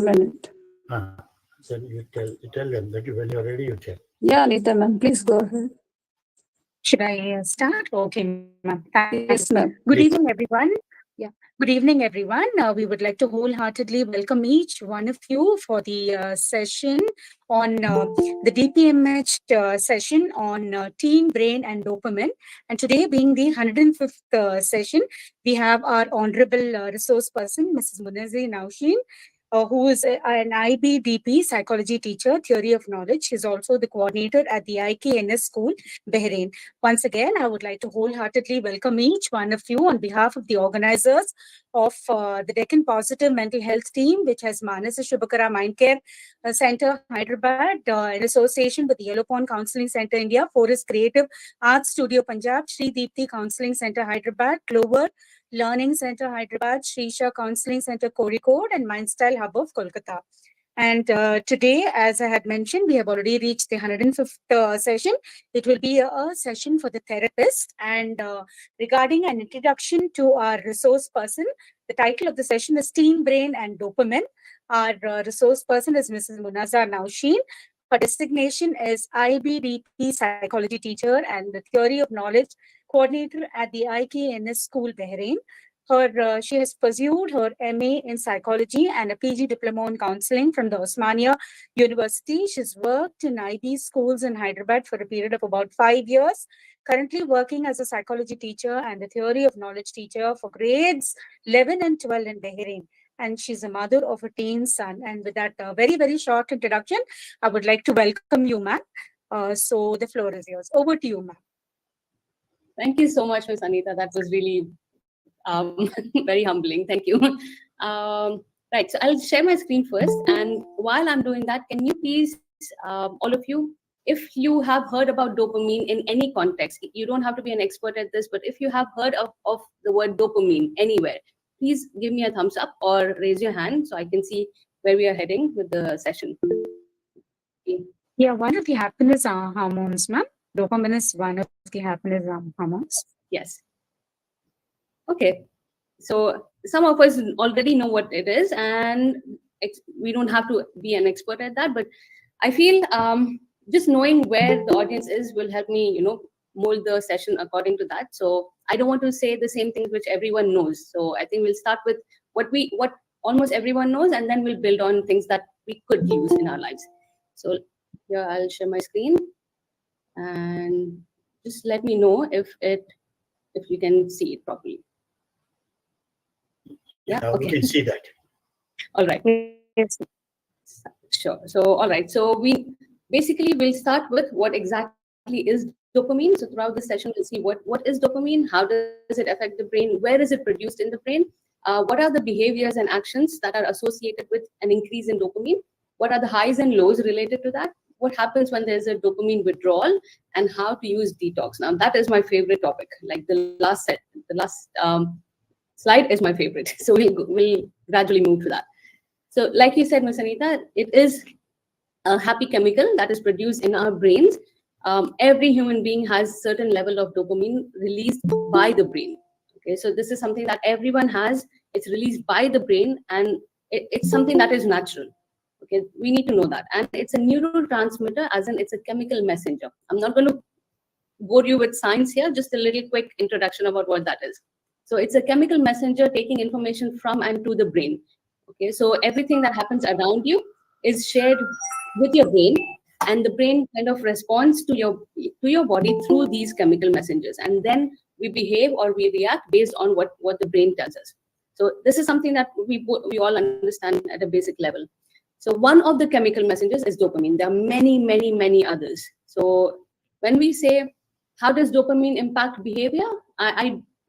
1 minute. So you tell them that when you're ready, you tell. Yeah, Anita ma'am, please go ahead. Should I start? Okay, ma'am. Thank you. Yes, ma'am. Good Please. evening, everyone. Yeah. Good evening, everyone. We would like to wholeheartedly welcome each one of you for the session on the DPMH session on teen brain and dopamine. And today, being the 105th session, we have our honorable resource person, Mrs. Munazir Naushin, who is an IBDP psychology teacher, theory of knowledge. She's also the coordinator at the IKNS school, Bahrain. Once again, I would like to wholeheartedly welcome each one of you on behalf of the organizers of the Deccan Positive Mental Health Team, which has Manasa Shubhakara Mind Care Center, Hyderabad, in association with the Yellow Pond Counseling Center, India, Forest Creative Arts Studio, Punjab, Sri Deepthi Counseling Center, Hyderabad, Clover Learning Center, Hyderabad, Shrisha Counseling Center, Kozhikode, and Mindstyle Hub of Kolkata. And today, as I had mentioned, we have already reached the 105th session. It will be a session for the therapist. And regarding an introduction to our resource person, the title of the session is Teen Brain and Dopamine. Our resource person is Mrs. Munazir Naushin. Her designation is IBDP psychology teacher and the theory of knowledge coordinator at the IKNS school, Bahrain. She has pursued her MA in psychology and a PG diploma in counseling from the Osmania University. She's worked in IB schools in Hyderabad for a period of about 5 years, currently working as a psychology teacher and a theory of knowledge teacher for grades 11 and 12 in Bahrain. And she's a mother of a teen son. And with that very, very short introduction, I would like to welcome you, ma'am. So the floor is yours. Over to you, ma'am. Thank you so much, Ms. Anita. That was really very humbling. Thank you. Right, so I'll share my screen first. And while I'm doing that, can you please, all of you, if you have heard about dopamine in any context, you don't have to be an expert at this, but if you have heard of the word dopamine anywhere, please give me a thumbs up or raise your hand so I can see where we are heading with the session. Okay. Yeah, one of the happiness hormones, ma'am. Dopamine is one of the happiness hormones. Yes. Okay. So some of us already know what it is, and we don't have to be an expert at that. But I feel just knowing where the audience is will help me, mold the session according to that. So I don't want to say the same things which everyone knows. So I think we'll start with what almost everyone knows, and then we'll build on things that we could use in our lives. So here I'll share my screen, and just let me know if you can see it properly. Yeah, Now okay. we can see that. All right. Yes. Sure. So, all right. So we'll start with what exactly is dopamine. So throughout the session, we'll see what is dopamine, how does it affect the brain, where is it produced in the brain, what are the behaviors and actions that are associated with an increase in dopamine, what are the highs and lows related to that, what happens when there's a dopamine withdrawal, and how to use detox. Now, that is my favorite topic. Like the last slide is my favorite. So we'll gradually move to that. So like you said, Ms. Anita, it is a happy chemical that is produced in our brains. Every human being has certain level of dopamine released by the brain. Okay, so this is something that everyone has. It's released by the brain, and it's something that is natural. Okay, we need to know that. And it's a neurotransmitter, as in it's a chemical messenger. I'm not going to bore you with science here, just a little quick introduction about what that is. So it's a chemical messenger taking information from and to the brain. Okay, so everything that happens around you is shared with your brain, and the brain kind of responds to your body through these chemical messengers, and then we behave or we react based on what the brain tells us. So this is something that we all understand at a basic level. So one of the chemical messengers is dopamine. There are many, many, many others. So when we say, how does dopamine impact behavior?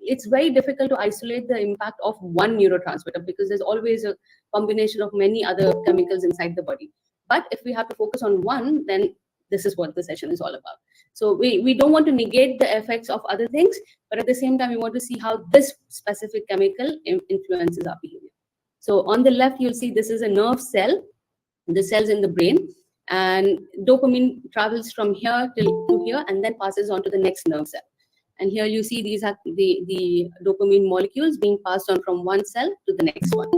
It's very difficult to isolate the impact of one neurotransmitter because there's always a combination of many other chemicals inside the body. But if we have to focus on one, then this is what the session is all about. So we don't want to negate the effects of other things, but at the same time, we want to see how this specific chemical influences our behavior. So on the left, you'll see this is a nerve cell, the cells in the brain, and dopamine travels from here to here and then passes on to the next nerve cell. And here you see these are the dopamine molecules being passed on from one cell to the next one.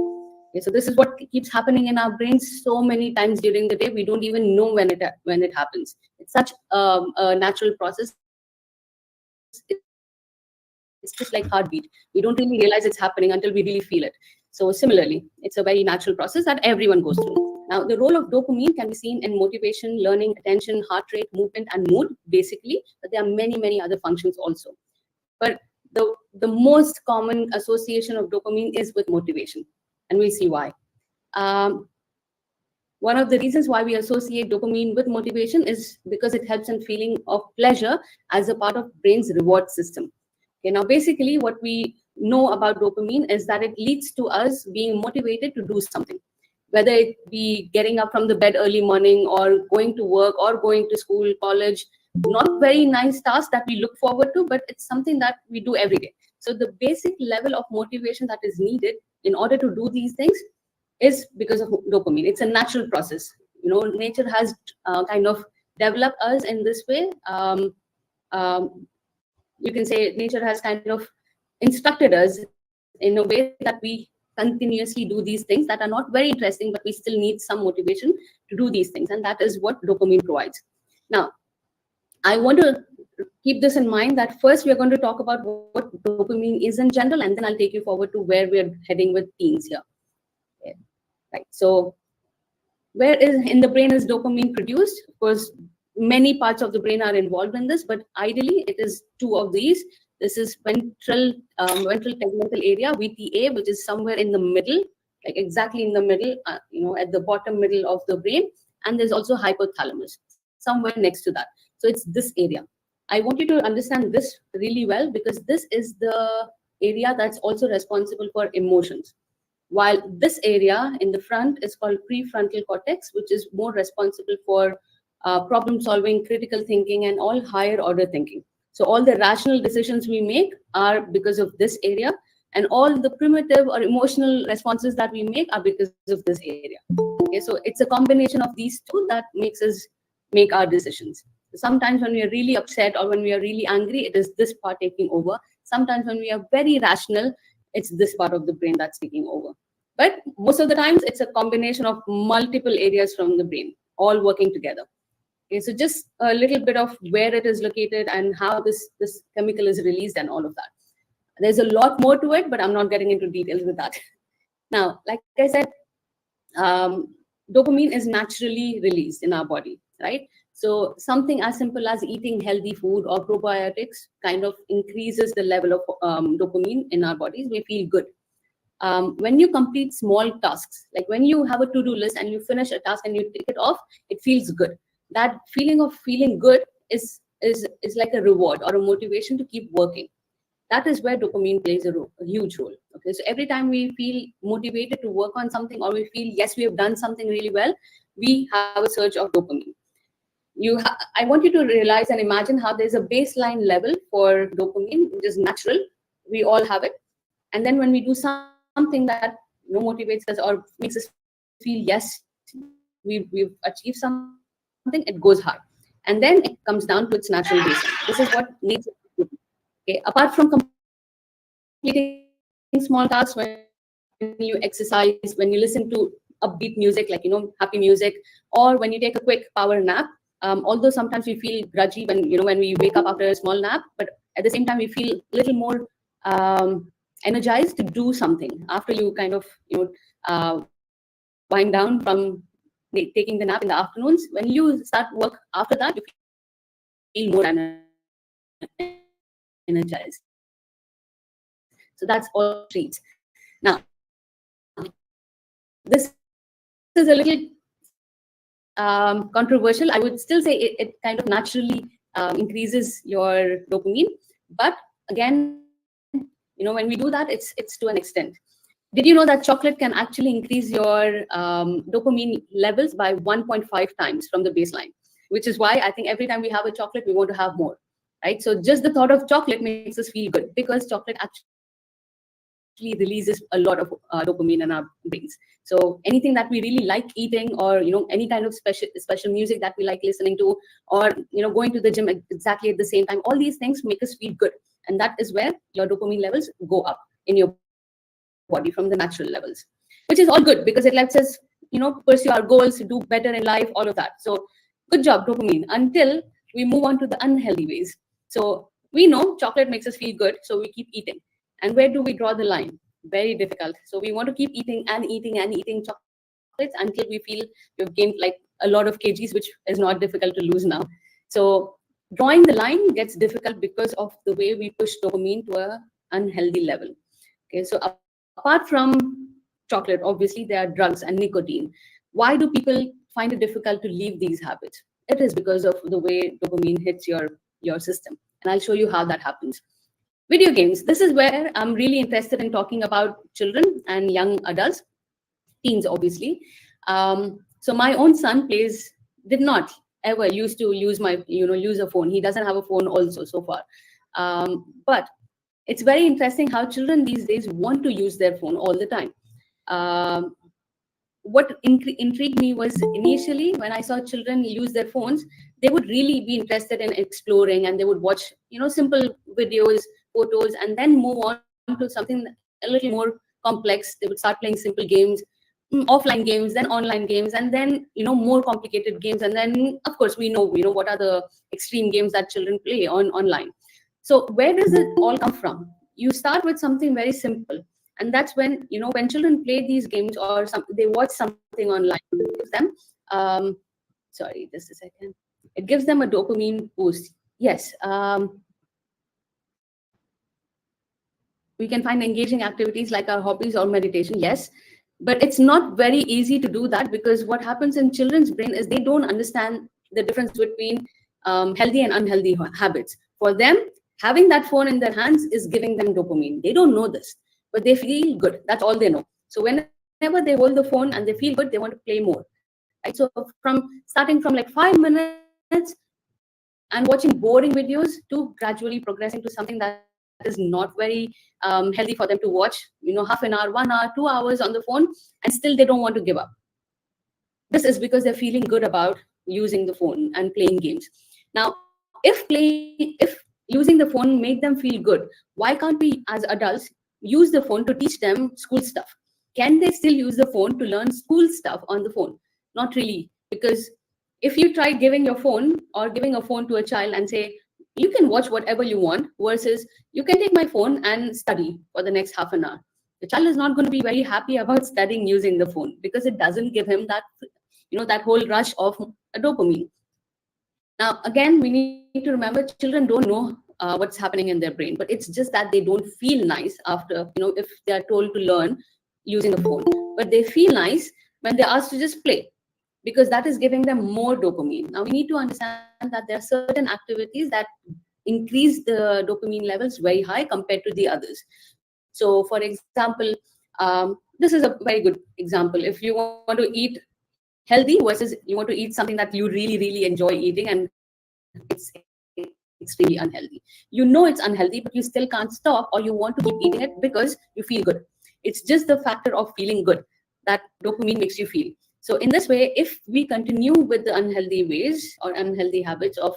Okay, so this is what keeps happening in our brains so many times during the day. We don't even know when it happens. It's such a natural process. It's just like heartbeat. We don't really realize it's happening until we really feel it. So similarly, it's a very natural process that everyone goes through. Now, the role of dopamine can be seen in motivation, learning, attention, heart rate, movement, and mood, basically. But there are many, many other functions also. But the most common association of dopamine is with motivation, and we'll see why. Um, One of the reasons why we associate dopamine with motivation is because it helps in feeling of pleasure as a part of brain's reward system. Okay, now basically what we know about dopamine is that it leads to us being motivated to do something, whether it be getting up from the bed early morning or going to work or going to school, college. Not very nice task that we look forward to, but it's something that we do every day. So the basic level of motivation that is needed in order to do these things is because of dopamine. It's a natural process. Nature has kind of developed us in this way. You can say nature has kind of instructed us in a way that we continuously do these things that are not very interesting, but we still need some motivation to do these things. And that is what dopamine provides. Now, I want to keep this in mind that first we're going to talk about what dopamine is in general, and then I'll take you forward to where we're heading with teens here. Okay. Right. So where is in the brain is dopamine produced? Of course, many parts of the brain are involved in this, but ideally it is two of these. This is ventral tegmental area, VTA, which is somewhere in the middle, like exactly in the middle, at the bottom middle of the brain. And there's also hypothalamus, somewhere next to that. So it's this area. I want you to understand this really well, because this is the area that's also responsible for emotions. While this area in the front is called prefrontal cortex, which is more responsible for problem solving, critical thinking, and all higher order thinking. So all the rational decisions we make are because of this area, and all the primitive or emotional responses that we make are because of this area. Okay, so it's a combination of these two that makes us make our decisions. Sometimes when we are really upset or when we are really angry, it is this part taking over. Sometimes when we are very rational, it's this part of the brain that's taking over. But most of the times, it's a combination of multiple areas from the brain, all working together. Okay, so just a little bit of where it is located and how this chemical is released and all of that. There's a lot more to it, but I'm not getting into details with that. Now, like I said, dopamine is naturally released in our body, right? So something as simple as eating healthy food or probiotics kind of increases the level of dopamine in our bodies. We feel good. When you complete small tasks, like when you have a to-do list and you finish a task and you take it off, it feels good. That feeling of feeling good is like a reward or a motivation to keep working. That is where dopamine plays a huge role. Okay, so every time we feel motivated to work on something, or we feel, yes, we have done something really well, we have a surge of dopamine. I want you to realize and imagine how there's a baseline level for dopamine, which is natural. We all have it. And then when we do something that motivates us or makes us feel, yes, we've achieved something, it goes high. And then it comes down to its natural baseline. This is what makes it. Okay, apart from completing small tasks, when you exercise, when you listen to upbeat music, like happy music, or when you take a quick power nap, although sometimes we feel grudgy when we wake up after a small nap, but at the same time we feel a little more energized to do something after you kind of wind down from taking the nap in the afternoons. When you start work after that, you feel more energized. So that's all dopamine release. Now, this is a little controversial. I would still say it kind of naturally increases your dopamine, but again, when we do that, it's to an extent. Did you know that chocolate can actually increase your dopamine levels by 1.5 times from the baseline? Which is why I think every time we have a chocolate, we want to have more, right? So just the thought of chocolate makes us feel good, because chocolate actually releases a lot of dopamine in our brains. So anything that we really like eating, or any kind of special music that we like listening to, or going to the gym exactly at the same time, all these things make us feel good, and that is where your dopamine levels go up in your body from the natural levels. Now, which is all good because it lets us, pursue our goals, do better in life, all of that. So good job, dopamine, until we move on to the unhealthy ways. So we know chocolate makes us feel good, so we keep eating. And where do we draw the line? Very difficult. So we want to keep eating and eating and eating chocolates until we feel we've gained like a lot of kgs, which is not difficult to lose now. So drawing the line gets difficult because of the way we push dopamine to a unhealthy level. Okay, so apart from chocolate, obviously there are drugs and nicotine. Why do people find it difficult to leave these habits? It is because of the way dopamine hits your system, and I'll show you how that happens. Video games. This is where I'm really interested in talking about children and young adults, teens, obviously. So my own son did not ever used to use a phone. He doesn't have a phone also so far. But it's very interesting how children these days want to use their phone all the time. What intrigued me was initially when I saw children use their phones, they would really be interested in exploring and they would watch, simple videos, photos, and then move on to something a little more complex. They would start playing simple games, offline games, then online games, and then, more complicated games. And then, of course, we know, what are the extreme games that children play online. So where does it all come from? You start with something very simple. And that's when, when children play these games or they watch something online, it gives them, sorry, just a second. It gives them a dopamine boost. Yes. We can find engaging activities like our hobbies or meditation. Yes. But it's not very easy to do that because what happens in children's brain is they don't understand the difference between healthy and unhealthy habits. For them, having that phone in their hands is giving them dopamine. They don't know this, but they feel good. That's all they know. So whenever they hold the phone and they feel good, they want to play more. Right? So starting from like 5 minutes and watching boring videos to gradually progressing to something that is not very healthy for them to watch, half an hour, 1 hour, 2 hours on the phone, and still they don't want to give up. This is because they're feeling good about using the phone and playing games. Now, if using the phone make them feel good, why can't we as adults use the phone to teach them school stuff? Can they still use the phone to learn school stuff on the phone? Not really, because if you try giving your phone or giving a phone to a child and say, you can watch whatever you want versus you can take my phone and study for the next half an hour, the child is not going to be very happy about studying using the phone because it doesn't give him that, that whole rush of dopamine. Now, again, we need to remember children don't know what's happening in their brain, but it's just that they don't feel nice after, if they are told to learn using the phone, but they feel nice when they're asked to just play because that is giving them more dopamine. Now, we need to understand that there are certain activities that increase the dopamine levels very high compared to the others. So, for example, this is a very good example. If you want to eat healthy versus you want to eat something that you really, really enjoy eating and it's extremely unhealthy. You know it's unhealthy, but you still can't stop or you want to keep eating it because you feel good. It's just the factor of feeling good that dopamine makes you feel. So in this way, if we continue with the unhealthy ways or unhealthy habits of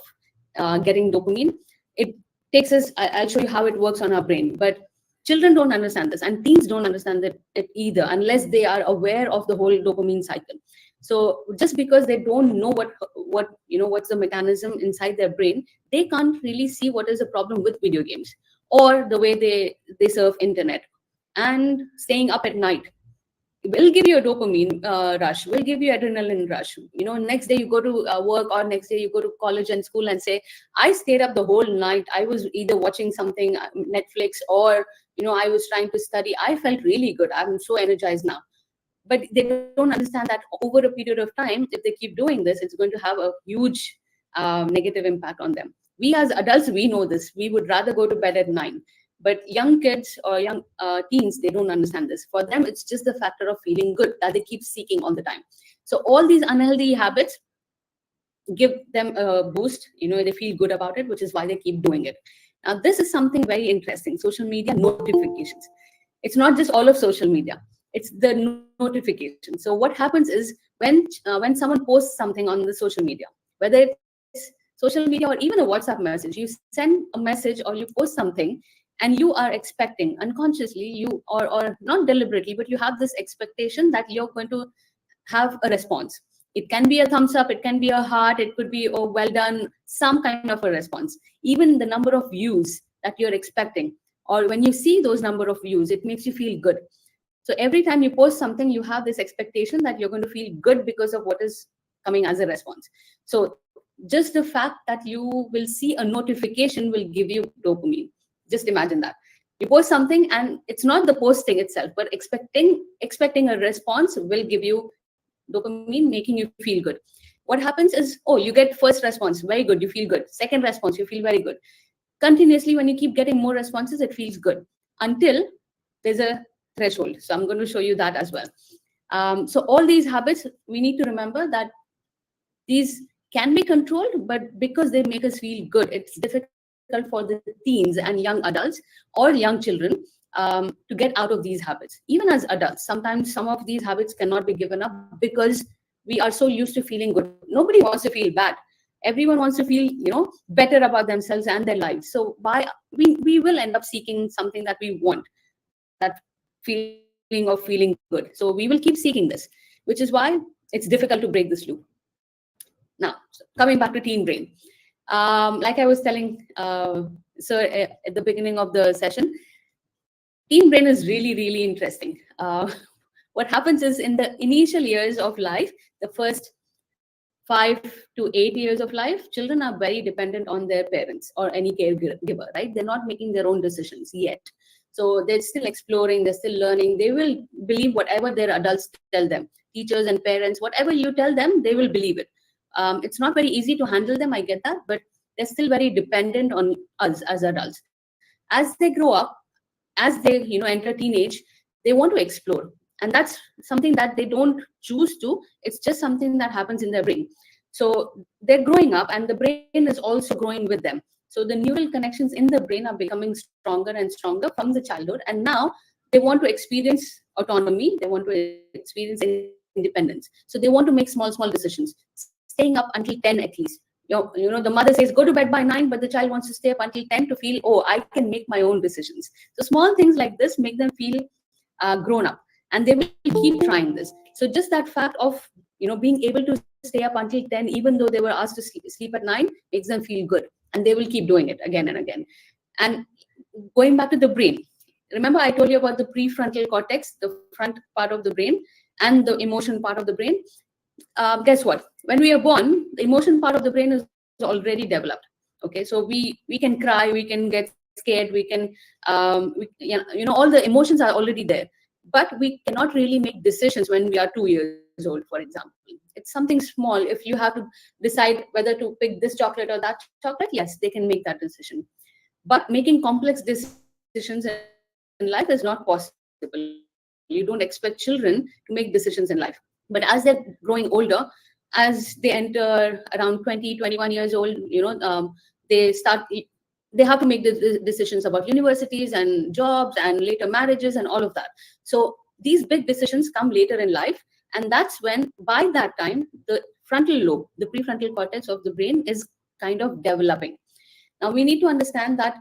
getting dopamine, it takes us, I'll show you how it works on our brain. But children don't understand this and teens don't understand it either unless they are aware of the whole dopamine cycle. So just because they don't know what's the mechanism inside their brain, they can't really see what is the problem with video games or the way they surf internet and staying up at night. Will give you a dopamine rush, will give you adrenaline rush. Next day you go to work or next day you go to college and school and say, I stayed up the whole night. I was either watching something, Netflix, or, I was trying to study. I felt really good. I'm so energized now. But they don't understand that over a period of time, if they keep doing this, it's going to have a huge negative impact on them. We as adults, we know this. We would rather go to bed at 9. But young kids or young teens, they don't understand this. For them, it's just the factor of feeling good that they keep seeking all the time. So all these unhealthy habits give them a boost. They feel good about it, which is why they keep doing it. Now, this is something very interesting. Social media notifications. It's not just all of social media. It's the notification. So what happens is when someone posts something on the social media, whether it's social media or even a WhatsApp message, you send a message or you post something, and you are expecting unconsciously, you or not deliberately, but you have this expectation that you're going to have a response. It can be a thumbs up, it can be a heart, it could be, oh, well done, some kind of a response. Even the number of views that you're expecting, or when you see those number of views, it makes you feel good. So every time you post something, you have this expectation that you're going to feel good because of what is coming as a response. So just the fact that you will see a notification will give you dopamine. Just imagine that. You post something and it's not the posting itself, but expecting a response will give you dopamine, making you feel good. What happens is, oh, you get first response, very good, you feel good. Second response, you feel very good. Continuously, when you keep getting more responses, it feels good until there's a threshold. So I'm going to show you that as well. So all these habits, we need to remember that these can be controlled, but because they make us feel good, it's difficult for the teens and young adults or young children to get out of these habits. Even as adults, sometimes some of these habits cannot be given up because we are so used to feeling good. Nobody wants to feel bad. Everyone wants to feel, better about themselves and their lives. So we will end up seeking something that we want, that feeling of feeling good. So we will keep seeking this, which is why it's difficult to break this loop. Now, coming back to teen brain, like I was telling sir at the beginning of the session, teen brain is really, really interesting. What happens is, in the initial years of life, the first 5 to 8 years of life, children are very dependent on their parents or any caregiver, right? They're not making their own decisions yet. So they're still exploring, they're still learning. They will believe whatever their adults tell them. Teachers and parents, whatever you tell them, they will believe it. It's not very easy to handle them, I get that, but they're still very dependent on us as adults. As they grow up, as they enter teenage, they want to explore, and that's something that they don't choose to. It's just something that happens in their brain. So they're growing up, and the brain is also growing with them. So the neural connections in the brain are becoming stronger and stronger from the childhood, and now they want to experience autonomy, they want to experience independence. So they want to make small decisions, staying up until 10 at least. The mother says go to bed by 9, but the child wants to stay up until 10 to feel, oh, I can make my own decisions. So small things like this make them feel grown up, and they will keep trying this. So just that fact of being able to stay up until 10, even though they were asked to sleep at 9, makes them feel good, and they will keep doing it again and again. And going back to the brain, remember I told you about the prefrontal cortex, the front part of the brain, and the emotion part of the brain. Guess what? When we are born, the emotion part of the brain is already developed. Okay, so we can cry, we can get scared, we can, all the emotions are already there. But we cannot really make decisions when we are 2 years old, for example. It's something small. If you have to decide whether to pick this chocolate or that chocolate, yes, they can make that decision. But making complex decisions in life is not possible. You don't expect children to make decisions in life. But as they're growing older, as they enter around 20, 21 years old, they have to make the decisions about universities and jobs and later marriages and all of that. So these big decisions come later in life. And that's when, by that time, the frontal lobe, the prefrontal cortex of the brain is kind of developing. Now, we need to understand that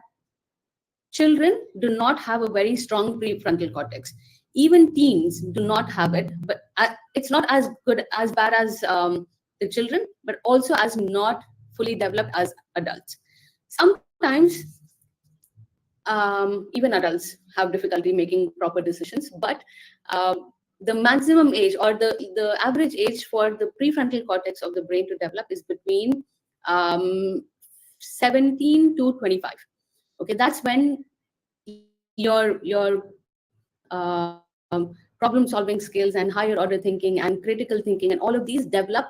children do not have a very strong prefrontal cortex. Even teens do not have it, but it's not as bad as the children, but also as not fully developed as adults. Sometimes even adults have difficulty making proper decisions, but the maximum age, or the average age for the prefrontal cortex of the brain to develop is between 17 to 25. Okay, that's when your problem solving skills and higher order thinking and critical thinking and all of these develop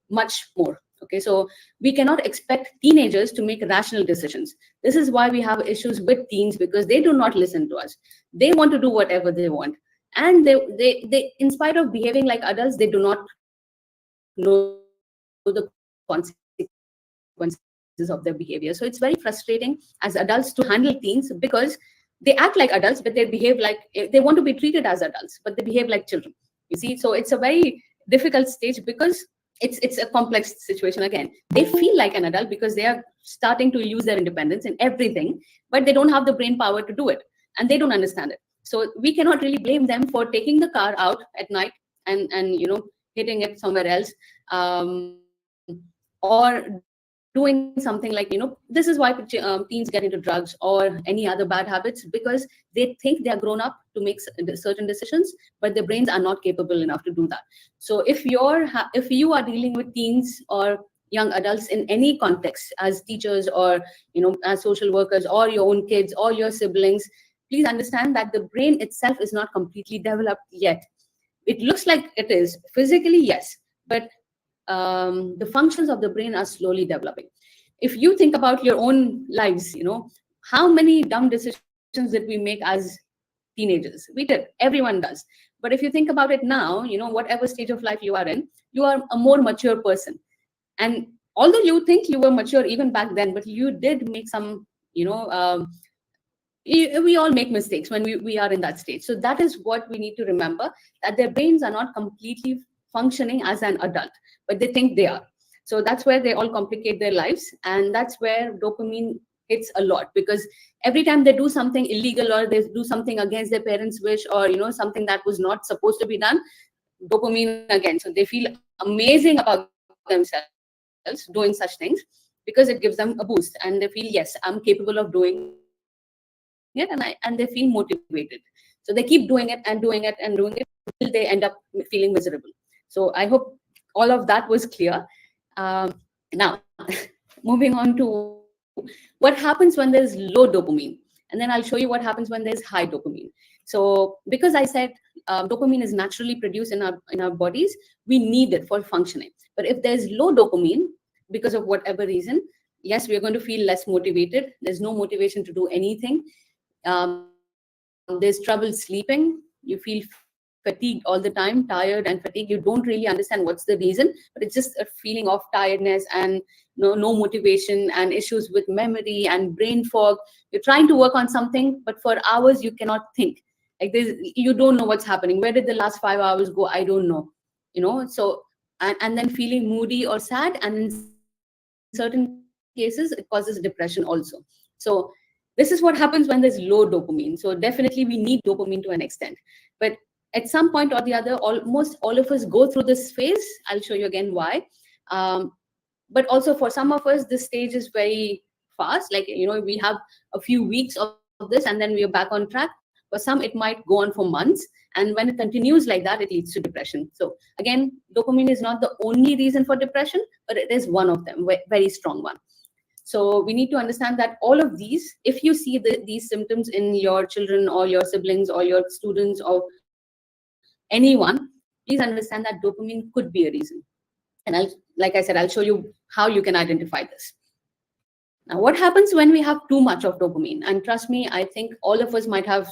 much more. Okay, so we cannot expect teenagers to make rational decisions. This is why we have issues with teens, because they do not listen to us. They want to do whatever they want, and they in spite of behaving like adults, they do not know the consequences of their behavior. So it's very frustrating as adults to handle teens, because they act like adults, but they behave like, they want to be treated as adults, but they behave like children. You see, so it's a very difficult stage, because it's a complex situation again. They feel like an adult because they are starting to use their independence in everything, but they don't have the brain power to do it, and they don't understand it. So we cannot really blame them for taking the car out at night and hitting it somewhere else, or doing something like, this is why teens get into drugs or any other bad habits, because they think they are grown up to make certain decisions, but their brains are not capable enough to do that. So if you are dealing with teens or young adults in any context, as teachers or as social workers, or your own kids or your siblings, please understand that the brain itself is not completely developed yet. It looks like it is physically, yes, but the functions of the brain are slowly developing. If you think about your own lives, how many dumb decisions did we make as teenagers? We did. Everyone does. But if you think about it now, whatever stage of life you are in, you are a more mature person. And although you think you were mature even back then, but you did make some, we all make mistakes when we are in that stage. So that is what we need to remember, that their brains are not completely functioning as an adult, but they think they are. So that's where they all complicate their lives, and that's where dopamine hits a lot, because every time they do something illegal or they do something against their parents' wish, or something that was not supposed to be done, dopamine again. So they feel amazing about themselves doing such things, because it gives them a boost, and they feel, yes, I'm capable of doing it, and they feel motivated. So they keep doing it and doing it and doing it until they end up feeling miserable. So I hope all of that was clear. Now, moving on to what happens when there's low dopamine, and then I'll show you what happens when there's high dopamine. So because I said dopamine is naturally produced in our bodies, we need it for functioning. But if there's low dopamine, because of whatever reason, yes, we're going to feel less motivated. There's no motivation to do anything. There's trouble sleeping. You feel fatigued all the time, tired and fatigued. You don't really understand what's the reason, but it's just a feeling of tiredness and no motivation, and issues with memory and brain fog. You're trying to work on something, but for hours you cannot think. Like you don't know what's happening. Where did the last 5 hours go? I don't know. So and then feeling moody or sad, and in certain cases it causes depression also. So this is what happens when there's low dopamine. So definitely we need dopamine to an extent, but at some point or the other, almost all of us go through this phase. I'll show you again why. But also for some of us, this stage is very fast. Like, we have a few weeks of this and then we are back on track. For some, it might go on for months. And when it continues like that, it leads to depression. So again, dopamine is not the only reason for depression, but it is one of them, very strong one. So we need to understand that all of these, if you see these symptoms in your children or your siblings or your students or anyone, please understand that dopamine could be a reason. And like I said, I'll show you how you can identify this. Now, what happens when we have too much of dopamine? And trust me, I think all of us might have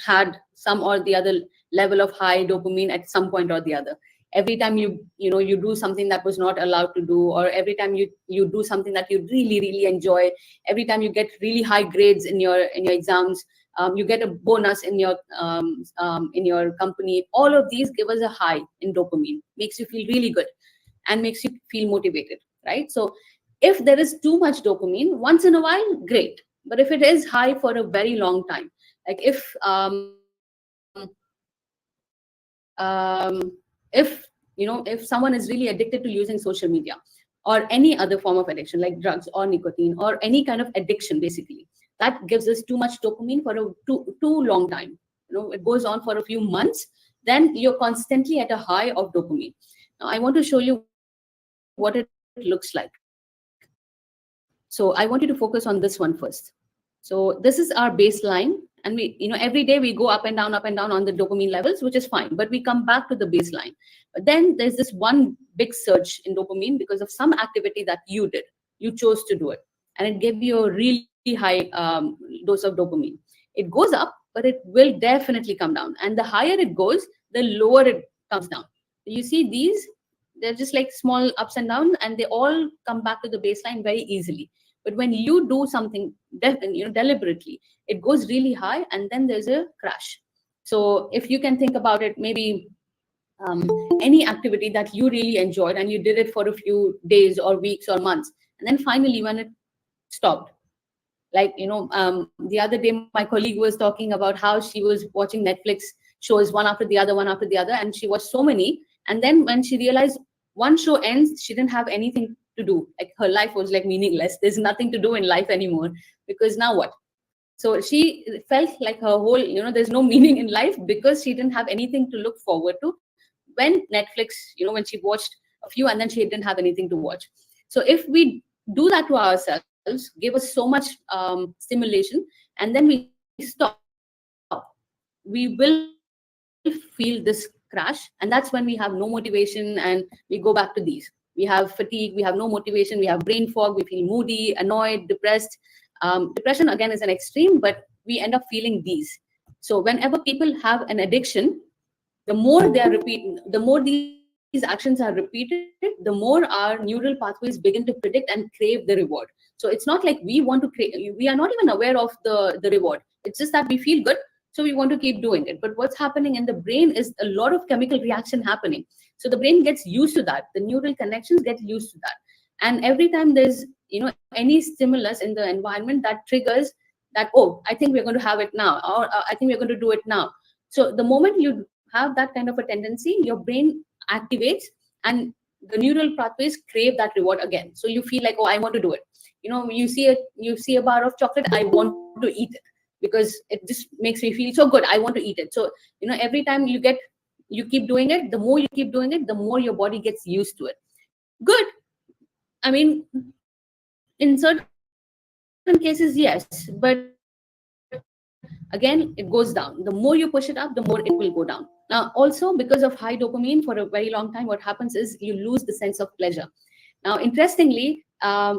had some or the other level of high dopamine at some point or the other. Every time you do something that was not allowed to do, or every time you do something that you really enjoy, every time you get really high grades in your exams, you get a bonus in your company. All of these give us a high in dopamine, makes you feel really good and makes you feel motivated, right? So if there is too much dopamine once in a while, great. But if it is high for a very long time, like if someone is really addicted to using social media or any other form of addiction like drugs or nicotine or any kind of addiction, basically, that gives us too much dopamine for a too long time. It goes on for a few months, then you're constantly at a high of dopamine. Now I want to show you what it looks like. So I want you to focus on this one first. So this is our baseline, and every day we go up and down on the dopamine levels, which is fine, but we come back to the baseline. But then there's this one big surge in dopamine because of some activity that you did. You chose to do it, and it gave you a really high dose of dopamine. It goes up, but it will definitely come down. And the higher it goes, the lower it comes down. You see these, they're just like small ups and downs, and they all come back to the baseline very easily. But when you do something deliberately, it goes really high, and then there's a crash. So if you can think about it, maybe any activity that you really enjoyed and you did it for a few days or weeks or months, and then finally when it stopped, like the other day my colleague was talking about how she was watching Netflix shows one after the other, and she watched so many, and then when she realized one show ends, she didn't have anything to do. Like her life was like meaningless. There's nothing to do in life anymore, because now what? So she felt like her whole, there's no meaning in life because she didn't have anything to look forward to when Netflix, when she watched a few and then she didn't have anything to watch. So if we do that to ourselves, give us so much stimulation, and then we stop, we will feel this crash, and that's when we have no motivation and we go back to these. We have fatigue, we have no motivation, we have brain fog, we feel moody, annoyed, depressed. Depression again is an extreme, but we end up feeling these. So whenever people have an addiction, the more they are the more these actions are repeated, the more our neural pathways begin to predict and crave the reward. So it's not like we want to crave, we are not even aware of the reward. It's just that we feel good, so we want to keep doing it. But what's happening in the brain is a lot of chemical reaction happening. So the brain gets used to that, the neural connections get used to that. And every time there's any stimulus in the environment that triggers that, oh, I think we're going to have it now, or I think we're going to do it now. So the moment you have that kind of a tendency, your brain activates, and the neural pathways crave that reward again. So you feel like, oh, I want to do it. You see a bar of chocolate, I want to eat it because it just makes me feel so good, I want to eat it. So every time you keep doing it, the more you keep doing it, the more your body gets used to it. Good. I mean, in certain cases, yes, but again, it goes down. The more you push it up, the more it will go down. Now, also because of high dopamine for a very long time, what happens is you lose the sense of pleasure. Now, interestingly,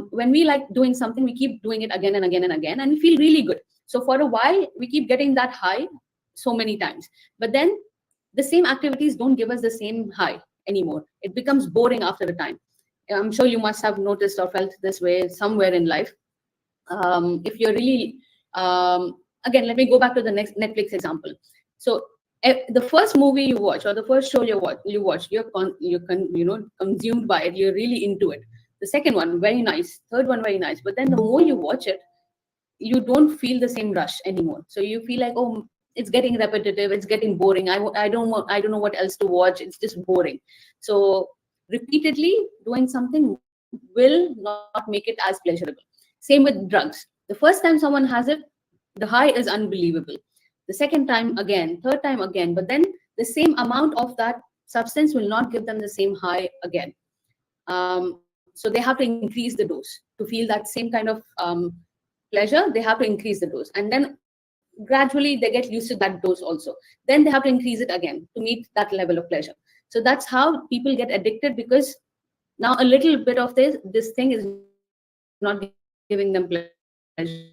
when we like doing something, we keep doing it again and again and again, and we feel really good. So for a while, we keep getting that high so many times. But then the same activities don't give us the same high anymore. It becomes boring after a time. I'm sure you must have noticed or felt this way somewhere in life. If you're really, again, let me go back to the next Netflix example. So the first movie you watch or the first show you watch, you're consumed by it. You're really into it. The second one, very nice. Third one, very nice. But then the more you watch it, you don't feel the same rush anymore. So you feel like, oh, it's getting repetitive, it's getting boring. I don't know what else to watch. It's just boring. So repeatedly doing something will not make it as pleasurable. Same with drugs. The first time someone has it, the high is unbelievable. The second time again, third time again, but then the same amount of that substance will not give them the same high again. So they have to increase the dose to feel that same kind of pleasure. They have to increase the dose, and then gradually they get used to that dose also. Then they have to increase it again to meet that level of pleasure. So that's how people get addicted, because now a little bit of this thing is not giving them pleasure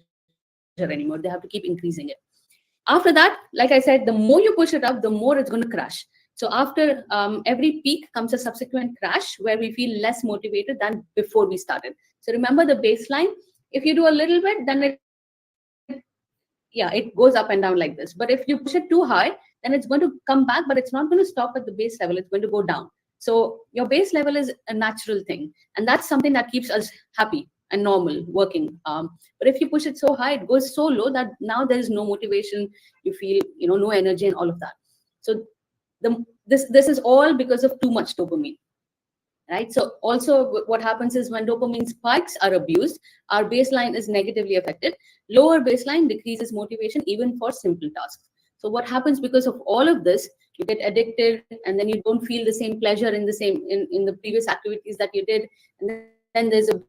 anymore. They have to keep increasing it. After that, like I said, the more you push it up, the more it's going to crash. So after every peak comes a subsequent crash where we feel less motivated than before we started. So remember the baseline. If you do a little bit, then it goes up and down like this. But if you push it too high, then it's going to come back, but it's not going to stop at the base level. It's going to go down. So your base level is a natural thing, and that's something that keeps us happy and normal working. But if you push it so high, it goes so low that now there is no motivation. You feel no energy and all of that. So this is all because of too much dopamine. Right. So also what happens is when dopamine spikes are abused, our baseline is negatively affected. Lower baseline decreases motivation even for simple tasks. So what happens because of all of this, you get addicted, and then you don't feel the same pleasure in the previous activities that you did. And then there's a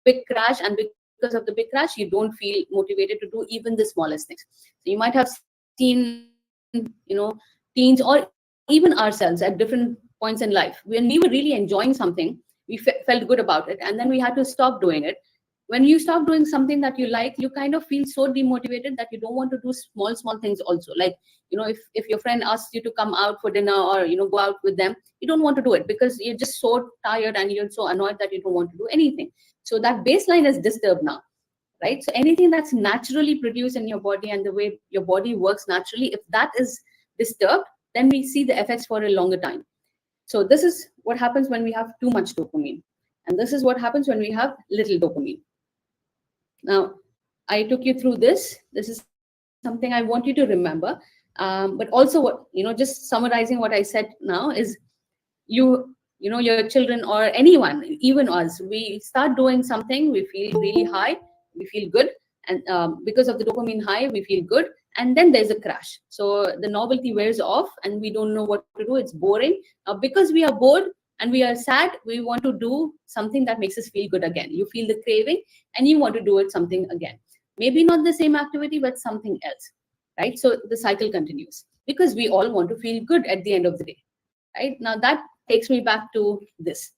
big crash, and because of the big crash, you don't feel motivated to do even the smallest things. So you might have seen, teens or even ourselves at different points in life. When we were really enjoying something, we felt good about it, and then we had to stop doing it. When you stop doing something that you like, you kind of feel so demotivated that you don't want to do small things also. Like, if your friend asks you to come out for dinner, or go out with them, you don't want to do it because you're just so tired and you're so annoyed that you don't want to do anything. So that baseline is disturbed now, right? So anything that's naturally produced in your body and the way your body works naturally, if that is disturbed, then we see the effects for a longer time. So this is what happens when we have too much dopamine. And this is what happens when we have little dopamine. Now, I took you through this. This is something I want you to remember. But also, just summarizing what I said now is your children or anyone, even us, we start doing something, we feel really high, we feel good. And because of the dopamine high, we feel good. And then there's a crash. So the novelty wears off and we don't know what to do. It's boring. Because we are bored and we are sad, we want to do something that makes us feel good again. You feel the craving and you want to do it something again. Maybe not the same activity, but something else, right? So the cycle continues because we all want to feel good at the end of the day, right? Now that takes me back to this.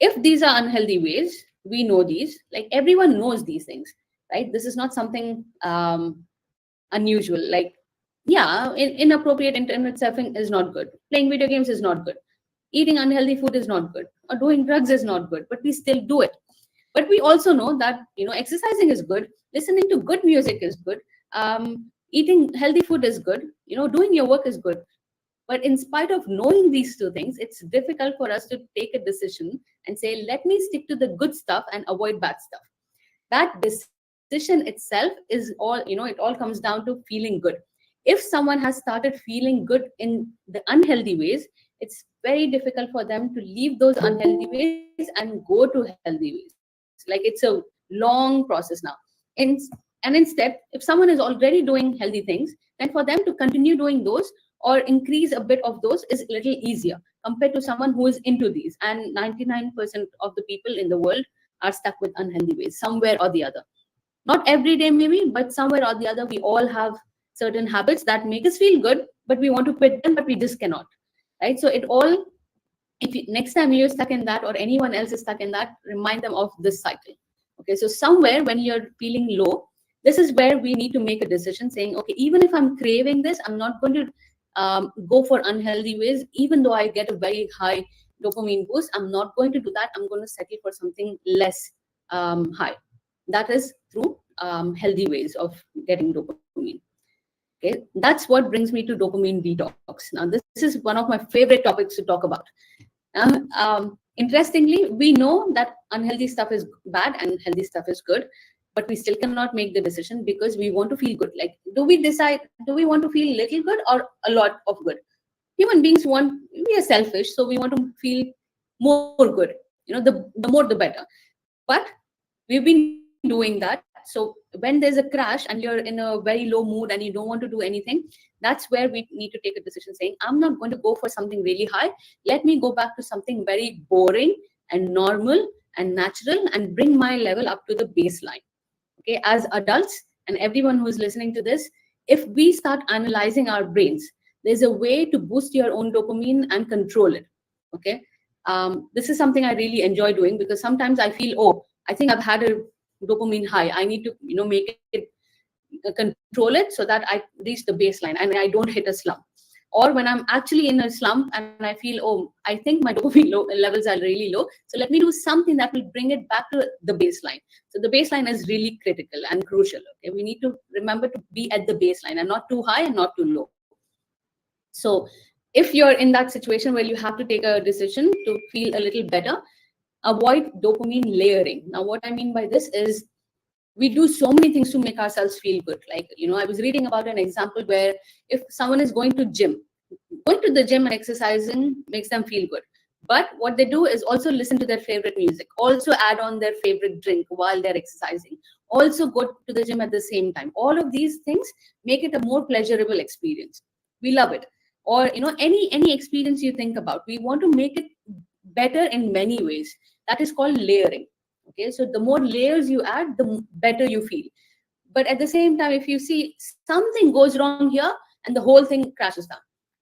If these are unhealthy ways, we know these, like everyone knows these things, right? This is not something unusual. Like, yeah, inappropriate internet surfing is not good. Playing video games is not good. Eating unhealthy food is not good. Or doing drugs is not good, but we still do it. But we also know that, exercising is good. Listening to good music is good. Eating healthy food is good. Doing your work is good. But in spite of knowing these two things, it's difficult for us to take a decision and say, let me stick to the good stuff and avoid bad stuff. That decision itself is all, it all comes down to feeling good. If someone has started feeling good in the unhealthy ways, it's very difficult for them to leave those unhealthy ways and go to healthy ways. Like, it's a long process now. And instead, if someone is already doing healthy things, then for them to continue doing those or increase a bit of those is a little easier compared to someone who is into these. And 99% of the people in the world are stuck with unhealthy ways somewhere or the other. Not every day maybe, but somewhere or the other, we all have certain habits that make us feel good, but we want to quit them, but we just cannot, right? So it all, next time you're stuck in that or anyone else is stuck in that, remind them of this cycle. Okay, so somewhere when you're feeling low, this is where we need to make a decision saying, okay, even if I'm craving this, I'm not going to go for unhealthy ways. Even though I get a very high dopamine boost, I'm not going to do that. I'm going to settle for something less high. That is through healthy ways of getting dopamine. Okay, that's what brings me to dopamine detox. Now, this is one of my favorite topics to talk about. Interestingly, we know that unhealthy stuff is bad and healthy stuff is good, but we still cannot make the decision because we want to feel good. Like, do we want to feel little good or a lot of good? Human beings we are selfish, so we want to feel more good. The more the better. But we've been doing that. So when there's a crash and you're in a very low mood and you don't want to do anything, that's where we need to take a decision saying, I'm not going to go for something really high. Let me go back to something very boring and normal and natural and bring my level up to the baseline. Okay, as adults and everyone who's listening to this, if we start analyzing our brains, there's a way to boost your own dopamine and control it. Okay, this is something I really enjoy doing because sometimes I feel, oh, I think I've had a dopamine high. I need to, make it, control it so that I reach the baseline and I don't hit a slump. Or when I'm actually in a slump and I feel, oh, I think my dopamine levels are really low. So let me do something that will bring it back to the baseline. So the baseline is really critical and crucial. Okay, we need to remember to be at the baseline and not too high and not too low. So if you're in that situation where you have to take a decision to feel a little better, avoid dopamine layering. Now, what I mean by this is we do so many things to make ourselves feel good. Like, I was reading about an example where if someone is going to the gym and exercising makes them feel good. But what they do is also listen to their favorite music, also add on their favorite drink while they're exercising, also go to the gym at the same time. All of these things make it a more pleasurable experience. We love it. Or, any experience you think about, we want to make it better in many ways. That is called layering. Okay, so the more layers you add, the better you feel. But at the same time, if you see something goes wrong here and the whole thing crashes down.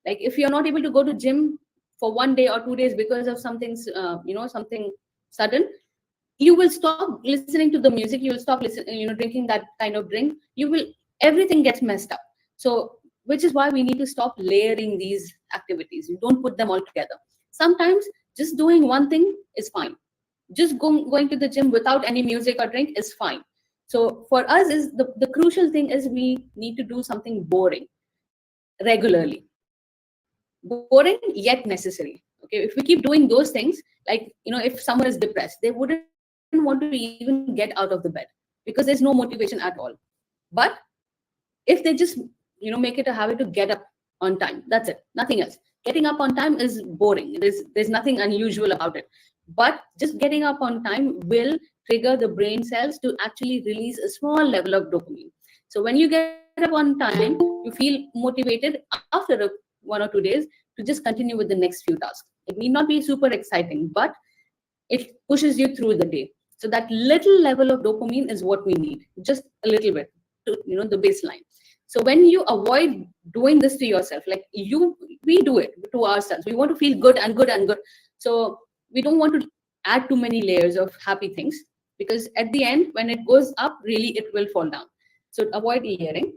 Like, if you're not able to go to gym for 1 day or 2 days because of something sudden, you will stop listening to the music. You will stop drinking that kind of drink. Everything gets messed up. So, which is why we need to stop layering these activities. You don't put them all together. Sometimes just doing one thing is fine. Just going to the gym without any music or drink is fine. So for us, is the crucial thing is we need to do something boring regularly. Boring yet necessary. Okay, Okay, if we keep doing those things, like, if someone is depressed, they wouldn't want to even get out of the bed because there's no motivation at all. But if they just make it a habit to get up on time, that's it, nothing else. Getting up on time is boring, there's nothing unusual about it, but just getting up on time will trigger the brain cells to actually release a small level of dopamine. So when you get up on time, you feel motivated after 1 or 2 days to just continue with the next few tasks. It need not be super exciting, but it pushes you through the day. So that little level of dopamine is what we need, just a little bit, to the baseline. So when you avoid doing this to yourself, like we do it to ourselves, we want to feel good and good and good. So we don't want to add too many layers of happy things, because at the end, when it goes up, really it will fall down. So avoid layering.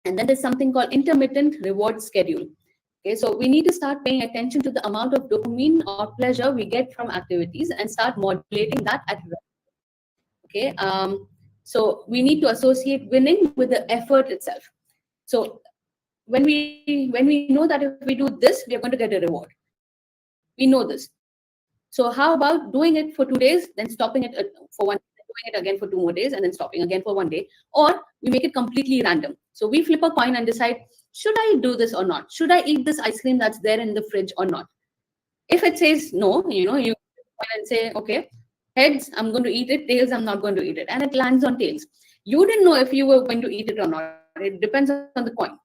And then there's something called intermittent reward schedule. Okay, so we need to start paying attention to the amount of dopamine or pleasure we get from activities and start modulating that at rest. Okay, so we need to associate winning with the effort itself. So when we know that if we do this, we are going to get a reward. We know this. So how about doing it for 2 days, then stopping it for one, doing it again for 2 more days, and then stopping again for one day, or we make it completely random. So we flip a coin and decide, should I do this or not? Should I eat this ice cream that's there in the fridge or not? If it says no, you flip a coin and say, okay, heads, I'm going to eat it, tails, I'm not going to eat it, and it lands on tails. You didn't know if you were going to eat it or not. It depends on the coin.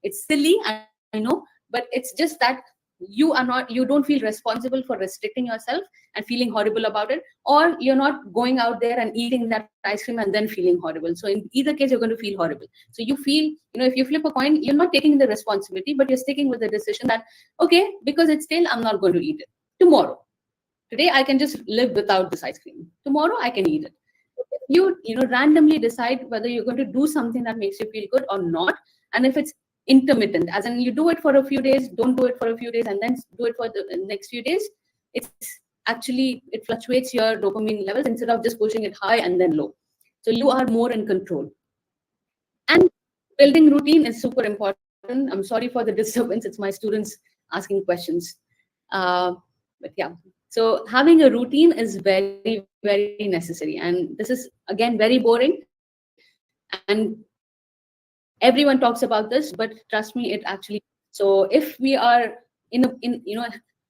It's silly, I know, but it's just that you don't feel responsible for restricting yourself and feeling horrible about it, or you're not going out there and eating that ice cream and then feeling horrible. So in either case, you're going to feel horrible. So you feel, if you flip a coin, you're not taking the responsibility, but you're sticking with the decision that, okay, because it's stale, I'm not going to eat it. Tomorrow, today, I can just live without this ice cream. Tomorrow, I can eat it. You randomly decide whether you're going to do something that makes you feel good or not. And if it's intermittent, as in you do it for a few days, don't do it for a few days, and then do it for the next few days, it's actually, it fluctuates your dopamine levels instead of just pushing it high and then low. So you are more in control. And building routine is super important. I'm sorry for the disturbance. It's my students asking questions. But yeah, so having a routine is very, very necessary. And this is, again, very boring. And everyone talks about this, but trust me, it actually. So if we are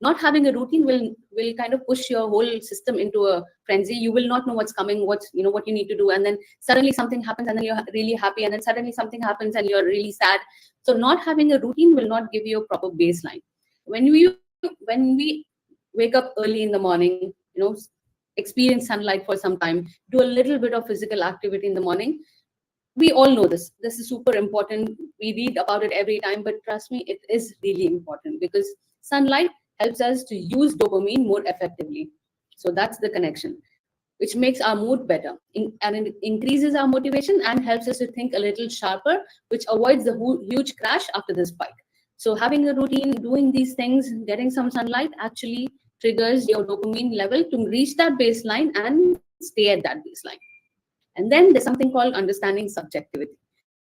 not having a routine will kind of push your whole system into a frenzy. You will not know what's coming, what you need to do, and then suddenly something happens, and then you're really happy, and then suddenly something happens and you're really sad. So not having a routine will not give you a proper baseline. When we wake up early in the morning, experience sunlight for some time, do a little bit of physical activity in the morning. We all know this. This is super important. We read about it every time, but trust me, it is really important, because sunlight helps us to use dopamine more effectively. So that's the connection, which makes our mood better, and it increases our motivation and helps us to think a little sharper, which avoids the huge crash after the spike. So having a routine, doing these things, getting some sunlight actually triggers your dopamine level to reach that baseline and stay at that baseline. And then there's something called understanding subjectivity.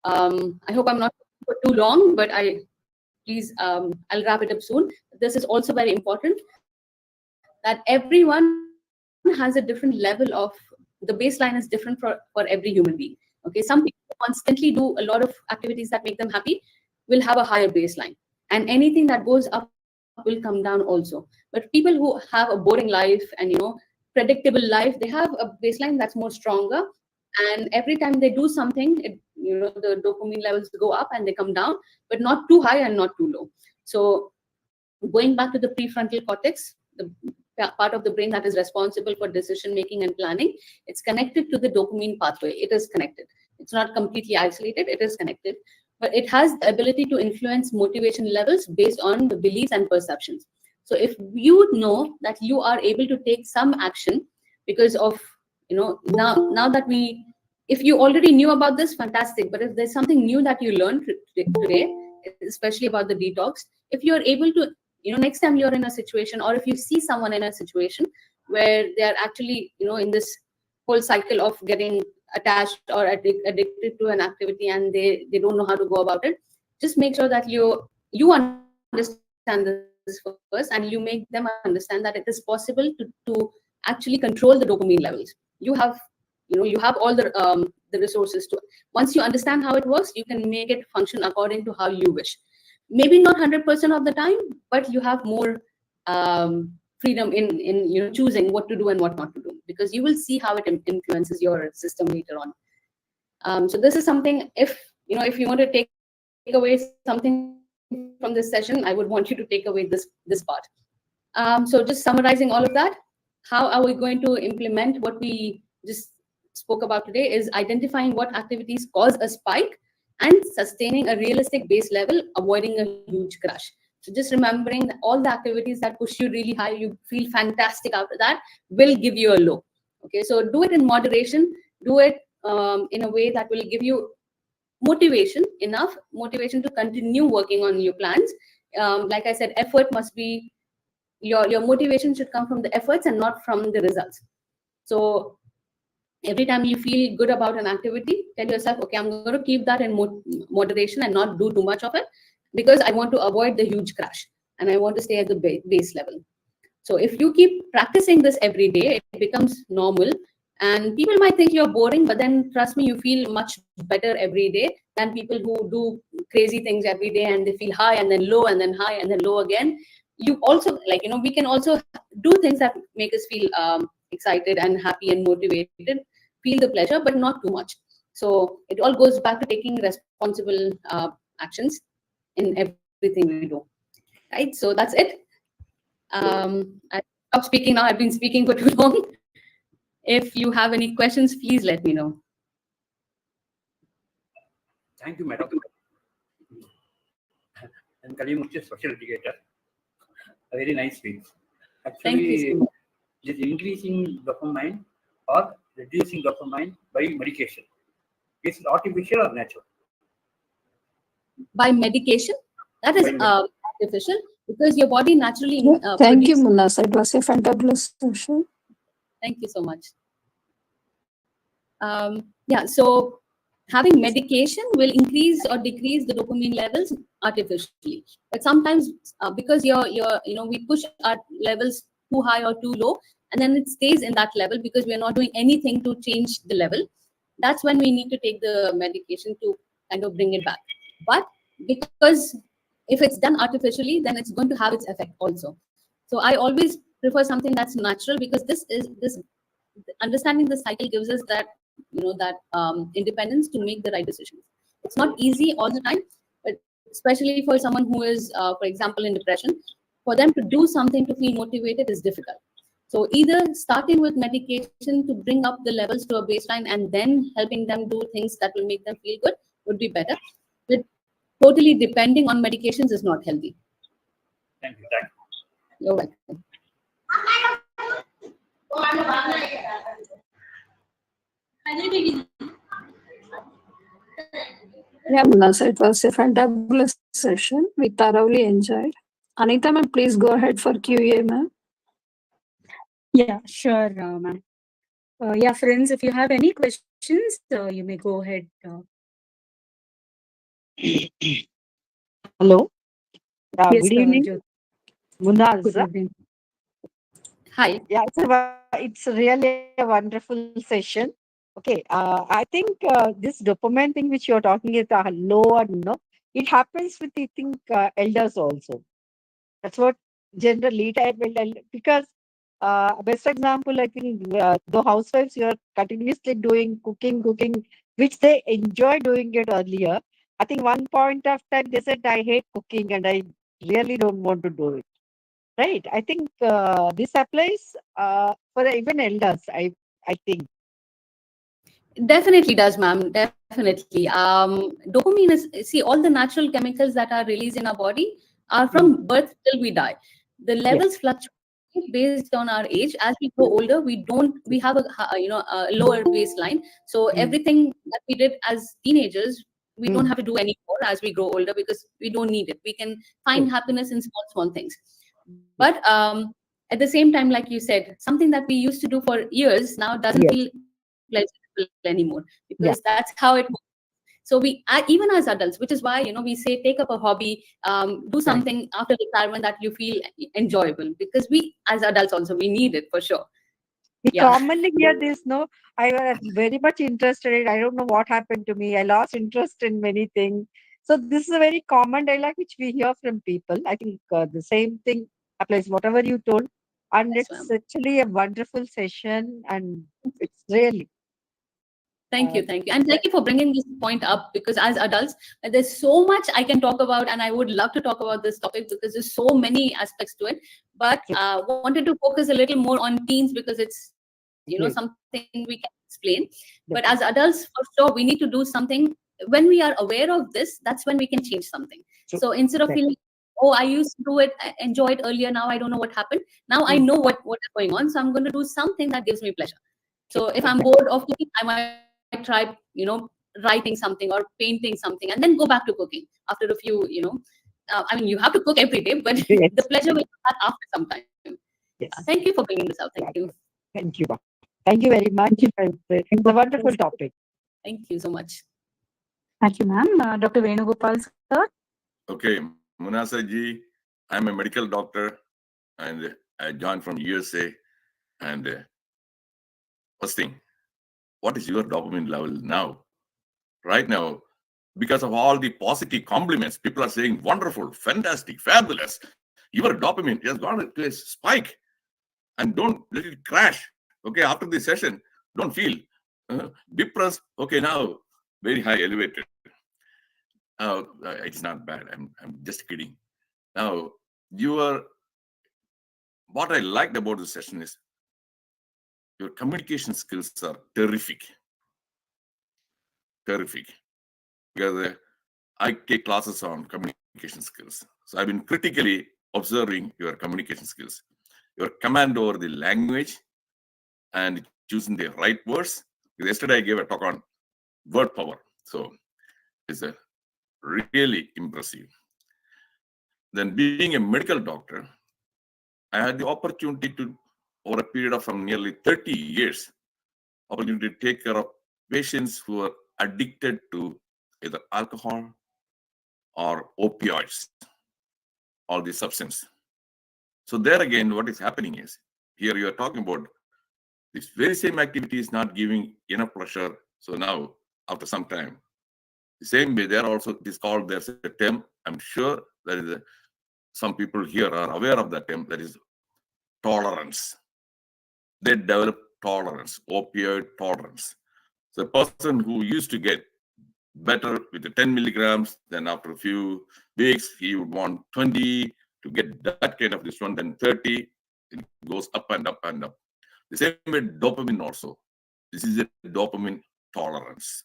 I hope I'm not for too long, but please, I'll wrap it up soon. This is also very important, that everyone has a different level of, the baseline is different for every human being. Okay, some people constantly do a lot of activities that make them happy will have a higher baseline, and anything that goes up will come down also. But people who have a boring life and predictable life, they have a baseline that's more stronger, and every time they do something, the dopamine levels go up and they come down, but not too high and not too low. So going back to the prefrontal cortex, the part of the brain that is responsible for decision making and planning, it's connected to the dopamine pathway. It is connected. It's not completely isolated, it is connected, but it has the ability to influence motivation levels based on the beliefs and perceptions. So if you know that you are able to take some action because of, now that if you already knew about this, fantastic. But if there's something new that you learned today, especially about the detox, if you're able to, next time you're in a situation, or if you see someone in a situation where they're actually, in this whole cycle of getting attached or addicted to an activity, and they don't know how to go about it, just make sure that you understand the situation, first, and you make them understand that it is possible to actually control the dopamine levels. You have all the resources to. Once you understand how it works, you can make it function according to how you wish. Maybe not 100% of the time, but you have more freedom in choosing what to do and what not to do, because you will see how it influences your system later on. So this is something, if you want to take away something from this session, I would want you to take away this part. So just summarizing all of that, how are we going to implement what we just spoke about today is identifying what activities cause a spike and sustaining a realistic base level, avoiding a huge crash. So just remembering that all the activities that push you really high, you feel fantastic after that, will give you a low. Okay, so do it in moderation, do it in a way that will give you enough motivation to continue working on your plans. Like I said, effort must be your motivation should come from the efforts and not from the results. So every time you feel good about an activity, tell yourself, okay, I'm going to keep that in moderation and not do too much of it, because I want to avoid the huge crash and I want to stay at the base level. So if you keep practicing this every day, it becomes normal. And people might think you're boring, but then trust me, you feel much better every day than people who do crazy things every day and they feel high and then low and then high and then low again. You also, we can also do things that make us feel excited and happy and motivated, feel the pleasure, but not too much. So it all goes back to taking responsible actions in everything we do. Right? So that's it. I stop speaking now. I've been speaking for too long. If you have any questions, please let me know. Thank you, madam. And Kalimuch is social educator. A very nice speech. Thank you Actually, so much. it is increasing dopamine or reducing dopamine by medication. Is it artificial or natural? By medication, that is artificial, because your body naturally Yeah, thank you, produces. Munna. Sir. It was a fantabulous session. Thank you so much. Yeah, so having medication will increase or decrease the dopamine levels artificially, but sometimes because we push our levels too high or too low, and then it stays in that level because we are not doing anything to change the level. That's when we need to take the medication to kind of bring it back. But because if it's done artificially, then it's going to have its effect also. So I always prefer something that's natural, because this understanding the cycle gives us that independence to make the right decisions. It's not easy all the time, but especially for someone who is for example in depression, for them to do something to feel motivated is difficult. So either starting with medication to bring up the levels to a baseline and then helping them do things that will make them feel good would be better, but totally depending on medications is not healthy. Thank you. Thank you. You're welcome. Yeah, Munna. Sir. It was a fantabulous session. We thoroughly enjoyed. Anita, ma'am, please go ahead for QA, ma'am. Yeah, sure, ma'am. Yeah, friends, if you have any questions, you may go ahead. Hello. Yes, Good evening, Jyoti. Munaz. Good evening. Hi. Yeah, it's really a wonderful session. Okay. I think this dopamine thing which you're talking is low and no, it happens with I think elders also. That's what generally type because best example I think the housewives you are continuously doing cooking, which they enjoy doing it earlier. I think one point of time they said I hate cooking and I really don't want to do it. Right. I think this applies for even elders. I think. Definitely does, ma'am. Definitely. Dopamine is, see, all the natural chemicals that are released in our body are from birth till we die. The levels fluctuate based on our age. As we grow older, we have a lower baseline. So everything that we did as teenagers, we don't have to do anymore as we grow older, because we don't need it. We can find happiness in small things. But at the same time, like you said, something that we used to do for years now doesn't Yes. feel pleasurable anymore, because Yeah. that's how it works. So So we, even as adults, which is why, we say take up a hobby, do something after retirement that you feel enjoyable, because we as adults also, we need it for sure. We Yeah. commonly hear this, no, I was very much interested. I don't know what happened to me. I lost interest in many things. So this is a very common dialogue which we hear from people. I think the same thing applies, whatever you told. And Yes, it's ma'am. actually a wonderful session, and it's really. Thank you, thank you. And thank you for bringing this point up, because as adults, there's so much I can talk about, and I would love to talk about this topic because there's so many aspects to it. But wanted to focus a little more on teens because it's, Yes. something we can explain. But as adults, for sure, we need to do something. When we are aware of this, that's when we can change something. True. So instead of feeling, oh, I used to do it, enjoy it earlier, now I don't know what happened. Now I know what is going on, so I'm going to do something that gives me pleasure. So if I'm bored of cooking, I might try, writing something or painting something, and then go back to cooking after a few, I mean, you have to cook every day, but Yes. the pleasure will come after some time. Yes. Thank you for bringing this up. Thank you. Thank you. Thank you very much. It's a wonderful topic. Thank you so much. Thank you, ma'am. Dr. Venugopal, sir. Okay, Munasa ji, I'm a medical doctor and I joined from USA. And first thing, what is your dopamine level now? Right now, because of all the positive compliments, people are saying wonderful, fantastic, fabulous. Your dopamine has gone to a spike, and don't let it crash. Okay, after this session, don't feel depressed. Okay, now very high elevated. It's not bad. I'm just kidding. Now, what I liked about this session is your communication skills are terrific. Terrific. Because I take classes on communication skills. So I've been critically observing your communication skills, your command over the language and choosing the right words. Yesterday I gave a talk on word power. So it's really impressive. Then being a medical doctor, I had the opportunity to, over a period of some nearly 30 years, opportunity to take care of patients who are addicted to either alcohol or opioids, all these substances. So there again, what is happening is, here you are talking about this very same activity is not giving enough pleasure. So now, after some time, the same way, there also, it is called, there's a term, I'm sure there is some people here are aware of that term, that is tolerance. They develop tolerance, opioid tolerance. So a person who used to get better with the 10 milligrams, then after a few weeks, he would want 20 to get that kind of this one, then 30, it goes up and up and up. The same with dopamine also. This is a dopamine tolerance.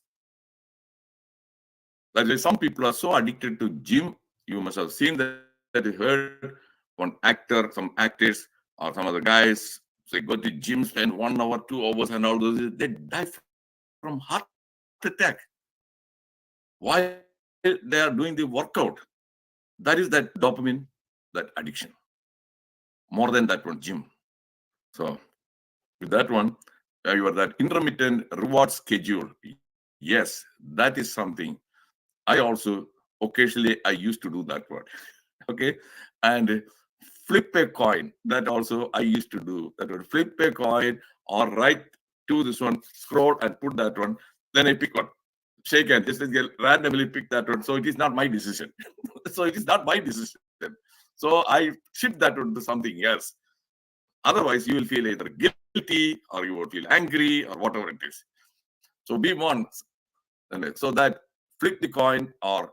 That is, some people are so addicted to gym. You must have seen that you heard one actor, some actors, or some other guys, they go to gym, spend 1 hour, 2 hours, and all those, they die from heart attack while they are doing the workout. That is that dopamine, that addiction, more than that one, gym. So with that one, you are that intermittent reward schedule. Yes, that is something. I also, occasionally, I used to do that word. Okay. And flip a coin, that also I used to do. That would flip a coin or write to this one, scroll and put that one. Then I pick one. Shake hand, just randomly pick that one. So it is not my decision. So it is not my decision. So I shift that one to something else. Otherwise, you will feel either guilty or you will feel angry or whatever it is. So be one. So that flip the coin or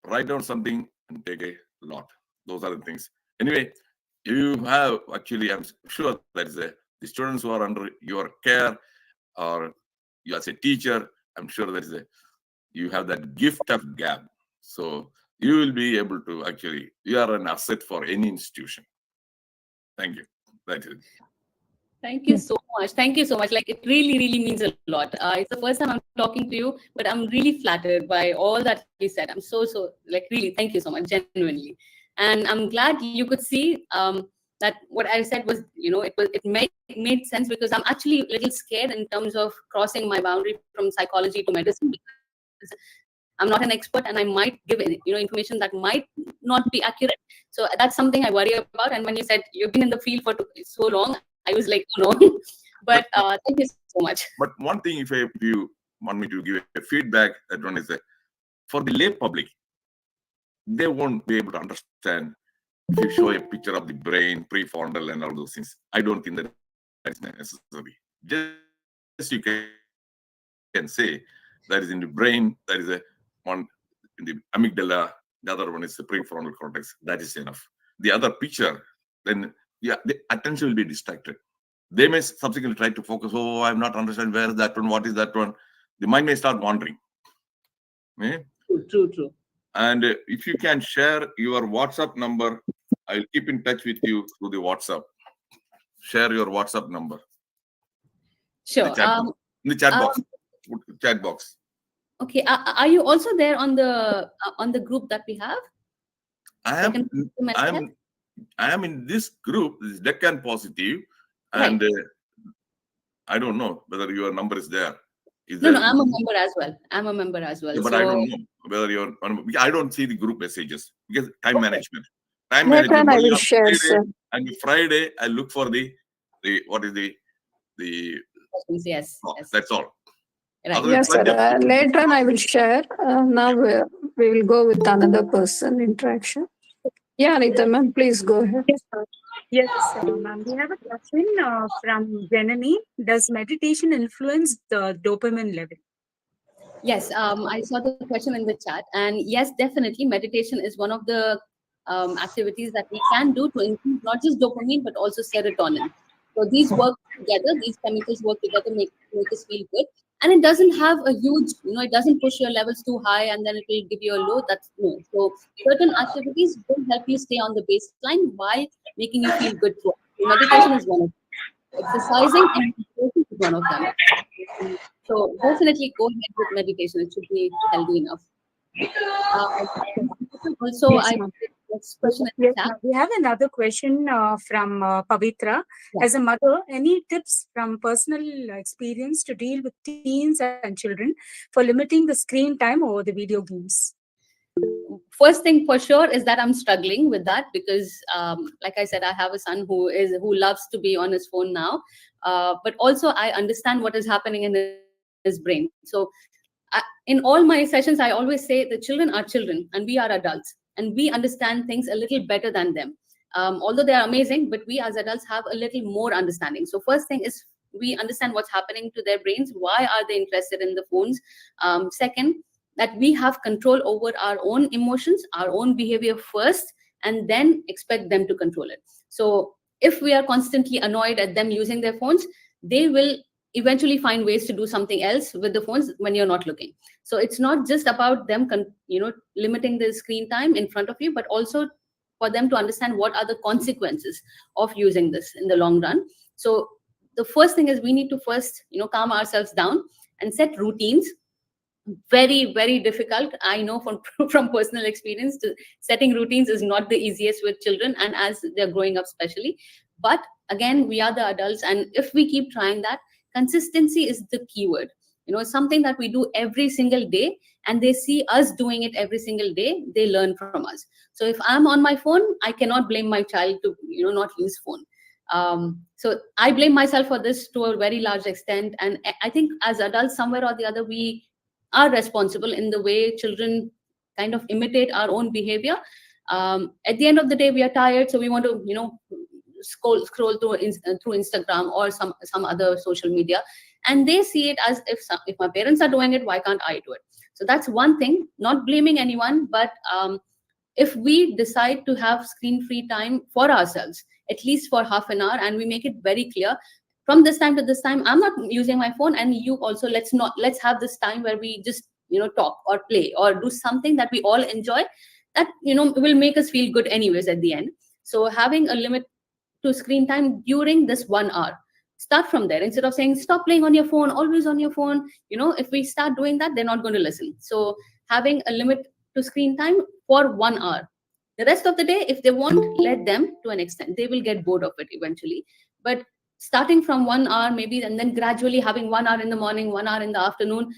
write down something and take a lot. Those are the things. Anyway, you have actually, I'm sure that is the students who are under your care or you as a teacher, I'm sure that is you have that gift of gab. So you will be able to actually, you are an asset for any institution. Thank you. That's it. Thank you so much. Thank you so much. Like, it really, really means a lot. It's the first time I'm talking to you, but I'm really flattered by all that you said. I'm so, like, really, thank you so much, genuinely. And I'm glad you could see that what I said was, it made sense, because I'm actually a little scared in terms of crossing my boundary from psychology to medicine, because I'm not an expert, and I might give information that might not be accurate. So that's something I worry about. And when you said you've been in the field for so long, I was like, oh no. But thank you so much. But one thing, if you want me to give a feedback, that one is that for the lay public, they won't be able to understand if you show a picture of the brain, prefrontal, and all those things. I don't think that is necessary. Just you can say that is in the brain, that is a one in the amygdala, the other one is the prefrontal cortex. That is enough. The other picture, then yeah, the attention will be distracted. They may subsequently try to focus. Oh, I'm not understanding where is that one, what is that one. The mind may start wandering. Eh? True. And if you can share your WhatsApp number, I'll keep in touch with you through the WhatsApp. Share your WhatsApp number. Sure. In the chat box. Chat box. Okay. Are you also there on the group that we have? I am in this group, this Deccan Positive, and I don't know whether your number is there. No, I'm a member as well. Yeah, but I don't know whether you're. I don't see the group messages because time management. Time Later management. I will share, sir. And Friday, I look for the what is the yes. That's all. Right. Yes, sir. Later on I will share. Now we will go with another person interaction. Yeah, Anita ma'am, please go ahead. Yes, ma'am. We have a question from Janani. Does meditation influence the dopamine level? Yes, I saw the question in the chat, and yes, definitely, meditation is one of the activities that we can do to increase not just dopamine but also serotonin. So these work together; these chemicals work together, make us feel good. And it doesn't have a huge, it doesn't push your levels too high and then it will give you a low. That's no. So certain activities will help you stay on the baseline while making you feel good. So meditation is one of them. Exercising and meditation is one of them. So definitely go ahead with meditation. It should be healthy enough. Also, Yes, next question. Yes, we have another question from Pavitra. Yeah. As a mother, any tips from personal experience to deal with teens and children for limiting the screen time over the video games? First thing for sure is that I'm struggling with that because, like I said, I have a son who loves to be on his phone now. But also, I understand what is happening in his brain. So, in all my sessions, I always say the children are children and we are adults, and we understand things a little better than them. Although they are amazing, but we as adults have a little more understanding. So, first thing is we understand what's happening to their brains. Why are they interested in the phones? Second, that we have control over our own emotions, our own behavior first, and then expect them to control it. So if we are constantly annoyed at them using their phones, they will eventually find ways to do something else with the phones when you're not looking. So it's not just about them limiting the screen time in front of you, but also for them to understand what are the consequences of using this in the long run. So the first thing is we need to first calm ourselves down and set routines. Very, very difficult. I know from personal experience, setting routines is not the easiest with children and as they're growing up especially. But again, we are the adults, and if we keep trying that, consistency is the keyword. Something that we do every single day and they see us doing it every single day, they learn from us. So if I'm on my phone, I cannot blame my child to not use phone. So I blame myself for this to a very large extent, and I think as adults, somewhere or the other, we are responsible in the way children kind of imitate our own behavior. At the end of the day, we are tired, so we want to scroll through Instagram or some other social media, and they see it as if my parents are doing it, why can't I do it? So that's one thing. Not blaming anyone, but if we decide to have screen-free time for ourselves, at least for half an hour, and we make it very clear, from this time to this time, I'm not using my phone, and you also, let's have this time where we just talk or play or do something that we all enjoy, that will make us feel good anyways at the end. So having a limit to screen time during this 1 hour, start from there instead of saying stop playing on your phone, always on your phone. If we start doing that, they're not going to listen. So having a limit to screen time for 1 hour. The rest of the day, if they want, let them to an extent. They will get bored of it eventually. But starting from 1 hour maybe, and then gradually having 1 hour in the morning, 1 hour in the afternoon,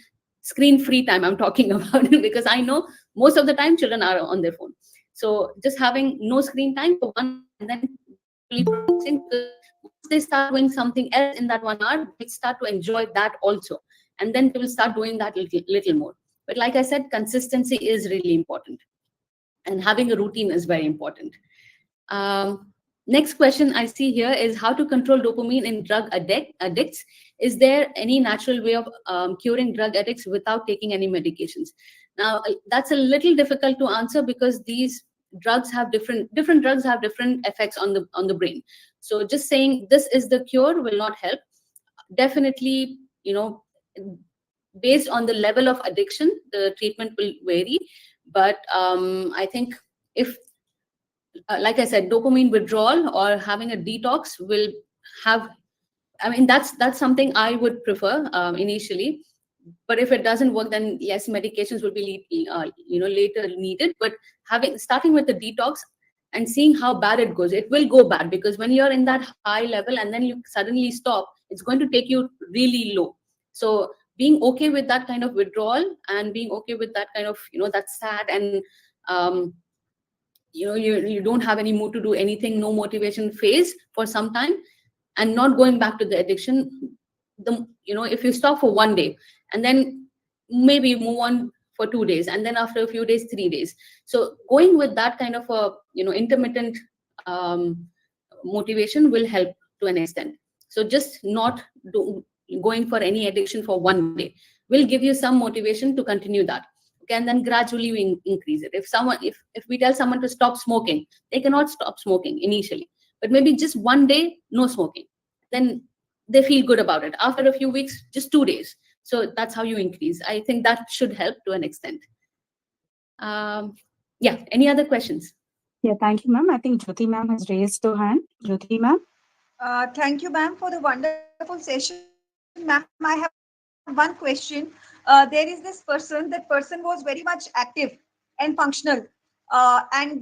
screen-free time I'm talking about, because I know most of the time children are on their phone. So just having no screen time for 1 hour and then gradually progressing, because once they start doing something else in that 1 hour, they start to enjoy that also. And then they will start doing that little more. But like I said, consistency is really important. And having a routine is very important. Next question I see here is how to control dopamine in addicts. Is there any natural way of curing drug addicts without taking any medications? Now, that's a little difficult to answer because these drugs have different drugs have different effects on the brain. So just saying this is the cure will not help. Definitely, based on the level of addiction, the treatment will vary. But I think if like I said, dopamine withdrawal or having a detox will have, I mean, that's something I would prefer initially. But if it doesn't work, then yes, medications will be later needed. But starting with the detox and seeing how bad it goes, it will go bad, because when you're in that high level and then you suddenly stop, it's going to take you really low. So being okay with that kind of withdrawal and being okay with that kind of, that sad and you don't have any mood to do anything, no motivation phase for some time, and not going back to the addiction. If you stop for 1 day and then maybe move on for 2 days, and then after a few days 3 days, so going with that kind of a intermittent motivation will help to an extent. So just not going for any addiction for 1 day will give you some motivation to continue that. Okay, and then gradually we increase it. If we tell someone to stop smoking, they cannot stop smoking initially, but maybe just 1 day no smoking, then they feel good about it. After a few weeks, just 2 days. So that's how you increase. I think that should help to an extent. Yeah, any other questions? Yeah, thank you, ma'am. I think Jyoti ma'am has raised her hand. Jyoti ma'am. Thank you, ma'am, for the wonderful session. Ma'am, I have one question. There is this person. That person was very much active and functional, and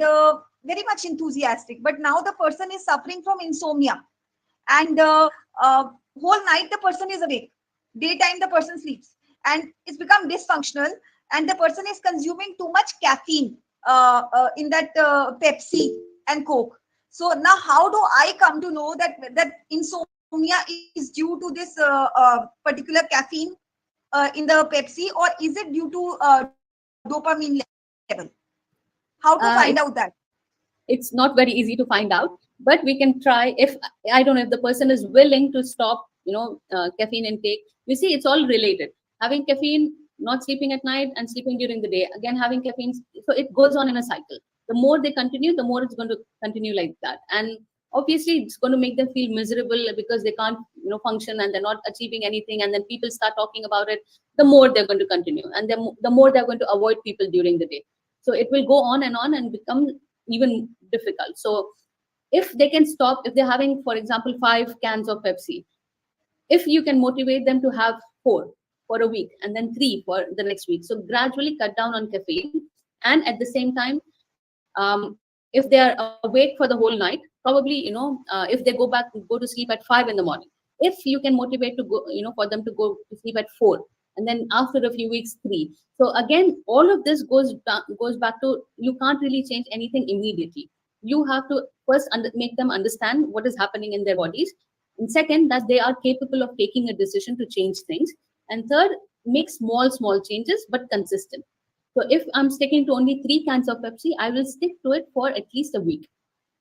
very much enthusiastic. But now the person is suffering from insomnia, and whole night the person is awake. Daytime the person sleeps, and it's become dysfunctional. And the person is consuming too much caffeine in that Pepsi and Coke. So now, how do I come to know that insomnia is due to this particular caffeine in the Pepsi, or is it due to dopamine level? How to find out that? It's not very easy to find out, but we can try. If I don't know, if the person is willing to stop caffeine intake, you see, it's all related. Having caffeine, not sleeping at night, and sleeping during the day, again having caffeine, so it goes on in a cycle. The more they continue, the more it's going to continue like that. And obviously it's going to make them feel miserable because they can't function, and they're not achieving anything, and then people start talking about it. The more they're going to continue, and the more they're going to avoid people during the day. So it will go on and become even difficult. So if they can stop, if they're having, for example, 5 cans of Pepsi, if you can motivate them to have 4 for a week and then 3 for the next week, so gradually cut down on caffeine. And at the same time, if they are awake for the whole night, probably if they go to sleep at 5 in the morning, if you can motivate to go, for them to go to sleep at 4, and then after a few weeks 3. So again, all of this goes back to, you can't really change anything immediately. You have to first make them understand what is happening in their bodies, and second, that they are capable of taking a decision to change things, and third, make small changes but consistent. So if I'm sticking to only 3 cans of Pepsi, I will stick to it for at least a week,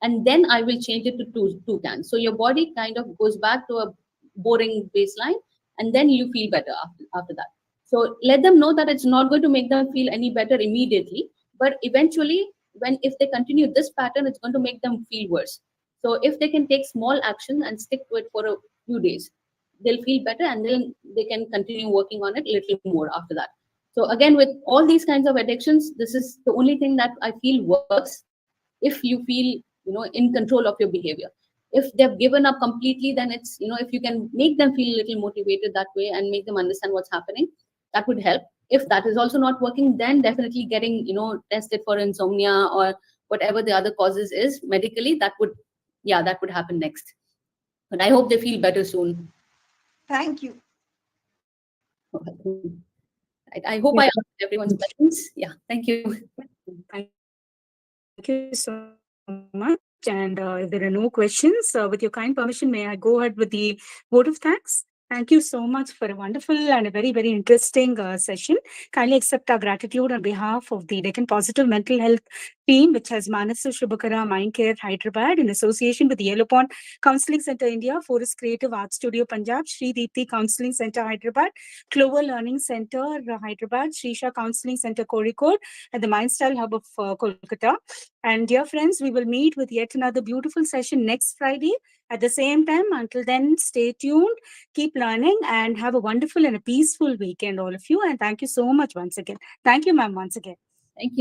and then I will change it to two cans. So your body kind of goes back to a boring baseline, and then you feel better after that. So let them know that it's not going to make them feel any better immediately, but eventually, if they continue this pattern, it's going to make them feel worse. So if they can take small action and stick to it for a few days, they'll feel better, and then they can continue working on it a little more after that. So again, with all these kinds of addictions, this is the only thing that I feel works if you feel in control of your behavior. If they've given up completely, then it's if you can make them feel a little motivated that way and make them understand what's happening, that would help. If that is also not working, then definitely getting tested for insomnia or whatever the other causes is medically, that would happen next. But I hope they feel better soon. Thank you. Right. Right. I hope I answered everyone's questions. Yeah, thank you. Thank you so much. And if there are no questions, with your kind permission, may I go ahead with the vote of thanks? Thank you so much for a wonderful and a very, very interesting session. Kindly accept our gratitude on behalf of the Deccan Positive Mental Health team, which has Manasa Shubhakara Mind Care Hyderabad in association with the Yellow Pond Counseling Center India, Forest Creative Art Studio Punjab, Sri Deepthi Counseling Center Hyderabad, Clover Learning Center Hyderabad, Shrisha Counseling Center Kozhikode, and the Mindstyle Hub of Kolkata. And dear friends, we will meet with yet another beautiful session next Friday at the same time. Until then, stay tuned, keep learning, and have a wonderful and a peaceful weekend, all of you. And thank you so much once again. Thank you, ma'am, once again. Thank you.